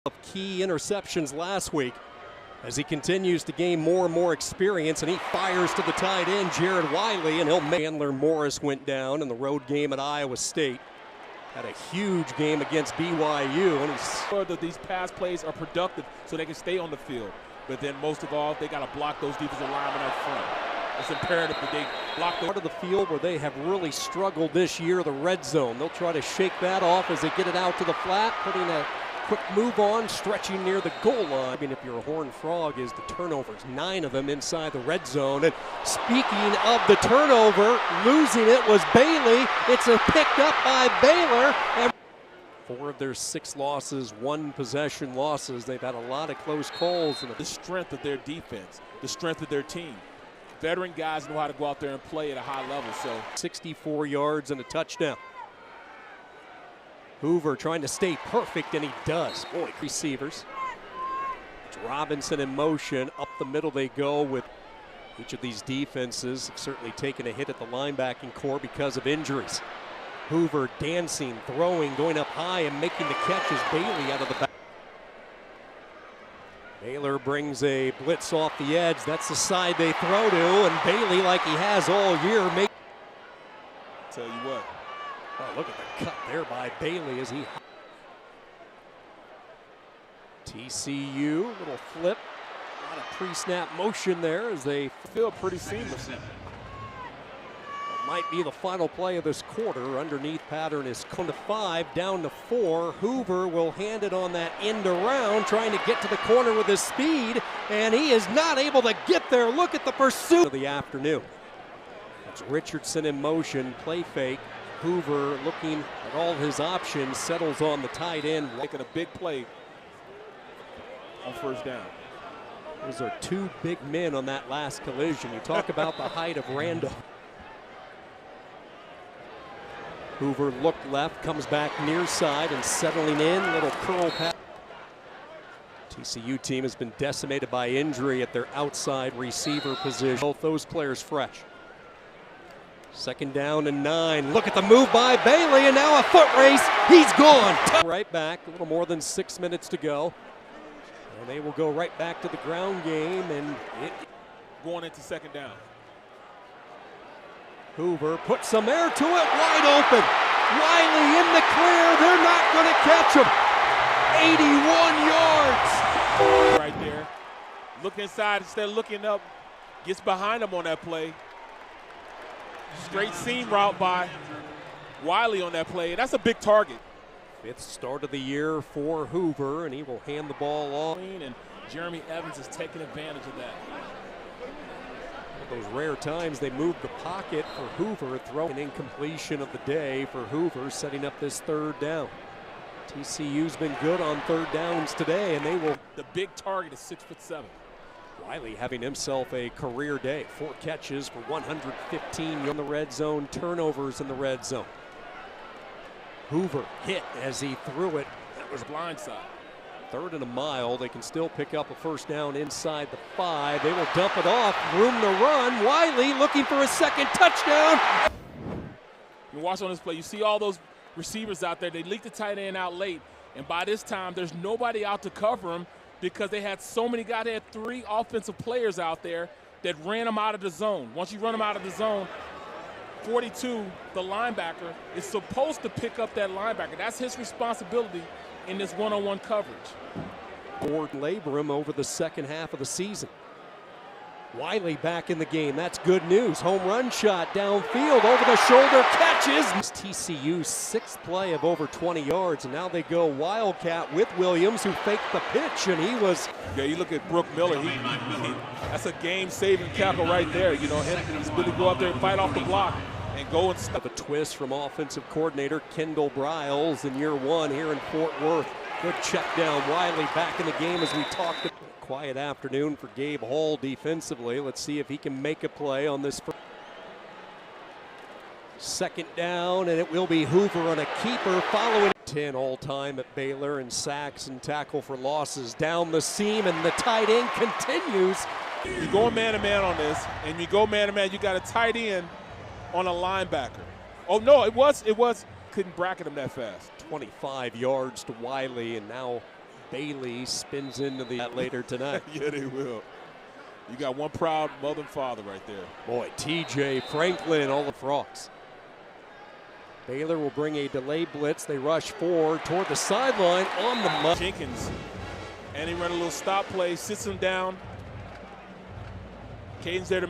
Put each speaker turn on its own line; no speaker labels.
Of key interceptions last week as he continues to gain more and more experience, and he fires to the tight end, Jared Wiley, and Chandler Morris went down in the road game at Iowa State. Had a huge game against BYU, and he's
sure that these pass plays are productive so they can stay on the field. But then most of all, they got to block those defensive linemen up front. It's imperative that they block
part of the field where they have really struggled this year, the red zone. They'll try to shake that off as they get it out to the flat, putting a quick move on, stretching near the goal line. I mean, if you're a Horned Frog, is the turnovers, 9 of them inside the red zone. And speaking of the turnover, losing it was Bayley. It's picked up by Baylor. And 4 of their 6 losses, 1 possession losses. They've had a lot of close calls.
The strength of their defense, the strength of their team. Veteran guys know how to go out there and play at a high level. So
64 yards and a touchdown. Hoover trying to stay perfect, and he does. Boy, receivers. It's Robinson in motion. Up the middle they go with each of these defenses. Have certainly taken a hit at the linebacking core because of injuries. Hoover dancing, throwing, going up high, and making the catch as Bayley out of the back. Baylor brings a blitz off the edge. That's the side they throw to, and Bayley, like he has all year,
tell you what.
Oh, look at the cut there by Bayley as he. TCU, little flip. A lot of pre-snap motion there as they
feel pretty seamless.
It might be the final play of this quarter. Underneath pattern is to 5, down to 4. Hoover will hand it on that end around, trying to get to the corner with his speed, and he is not able to get there. Look at the pursuit of the afternoon. It's Richardson in motion, play fake. Hoover looking at all his options, settles on the tight end.
Making a big play on first down.
Those are 2 big men on that last collision. You talk about the height of Randall. Hoover looked left, comes back near side and settling in, little curl pass. TCU team has been decimated by injury at their outside receiver position. Both those players fresh. 2nd down and 9. Look at the move by Bayley, and now a foot race. He's gone. Right back, a little more than 6 minutes to go. And they will go right back to the ground game, and
going into 2nd down.
Hoover puts some air to it, wide open. Wiley in the clear. They're not going to catch him. 81 yards.
Right there. Look inside instead of looking up. Gets behind him on that play. Straight seam route by Wiley on that play. That's a big target.
5th start of the year for Hoover, and he will hand the ball off.
And Jeremy Evans is taking advantage of that.
Those rare times they move the pocket for Hoover, throwing an incompletion of the day for Hoover, setting up this 3rd down. TCU's been good on 3rd downs today, and they will.
The big target is 6'7".
Wiley having himself a career day. 4 catches for 115 in the red zone, turnovers in the red zone. Hoover hit as he threw it.
That was blindside.
3rd and a mile. They can still pick up a first down inside the 5. They will dump it off. Room to run. Wiley looking for a 2nd touchdown.
You watch on this play. You see all those receivers out there. They leak the tight end out late. And by this time, there's nobody out to cover him because they had so many guys. They had 3 offensive players out there that ran them out of the zone. Once you run them out of the zone, 42, the linebacker, is supposed to pick up that linebacker. That's his responsibility in this one-on-one coverage.
Ford labor him over the 2nd half of the season. Wiley back in the game. That's good news. Home run shot downfield, over the shoulder, catches. TCU's 6th play of over 20 yards, and now they go Wildcat with Williams, who faked the pitch, and he was.
Yeah, you look at Brooke Miller. That's a game-saving tackle right there. You know, he's going to go up there and fight off the block and go and stop.
A twist from offensive coordinator Kendall Briles in year 1 here in Fort Worth. Good check down. Wiley back in the game as we talked about. Quiet afternoon for Gabe Hall defensively. Let's see if he can make a play on this. 2nd down, and it will be Hoover on a keeper following. 10 all-time at Baylor in sacks and tackle for losses. Down the seam, and the tight end continues.
You go man-to-man on this, and you go man-to-man, you got a tight end on a linebacker. Oh, no, it was. Couldn't bracket him that fast.
25 yards to Wiley, and now Bayley spins into that later tonight.
Yeah, they will. You got one proud mother and father right there.
Boy, TJ Franklin, all the Frogs. Baylor will bring a delay blitz. They rush forward toward the sideline on the mud.
Jenkins, and he run a little stop play, sits him down. Caden's there to